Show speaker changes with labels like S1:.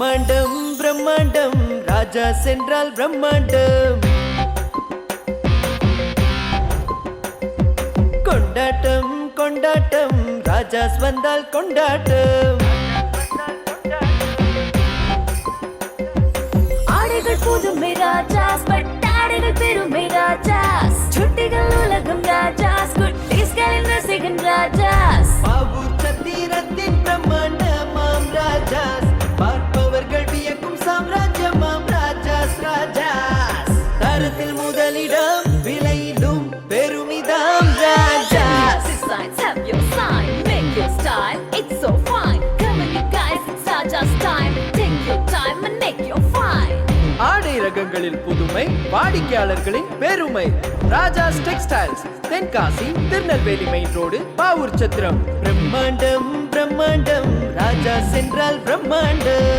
S1: பிரம்மாண்டம் பிரம்மாண்டம் ராஜா சென்றால் பிரம்மாண்டம். கொண்டாட்டம் கொண்டாட்டம் ராஜாஸ் வந்தால் கொண்டாட்டம்.
S2: ஆடைகள் புதுமை ராஜாஸ், பட்டாடைகள் பெருமை ராஜாஸ், சுட்டிகள் உலகம் ராஜாஸ், குட்டீஸ்களின் ரசிகன் ராஜாஸ்.
S1: பாவூர் சத்திரத்தின் பிரம்மாண்டமாம் ராஜாஸ், பார்ப்பவர்கள் வியக்கும் சாம்ராஜ்யமாம் ராஜாஸ் ராஜாஸ். தரத்தில் முதலிடம், விலையிலும் பெருமிதாம் Raja's.
S2: Designs have your sign, make your style, it's so fine. Come on you guys, it's Raja's time. Take your time and make your fine.
S1: ஆடை ரகங்களில் புதுமை, வாடிக்கையாளர்களின் பெருமை. Raja's textiles, Tenkasi, Tirunelveli main road, Pavoor Chatram. பிரம்மாண்டம் பிரம்மாண்டம் ராஜா சென்றால் பிரம்மாண்டம்.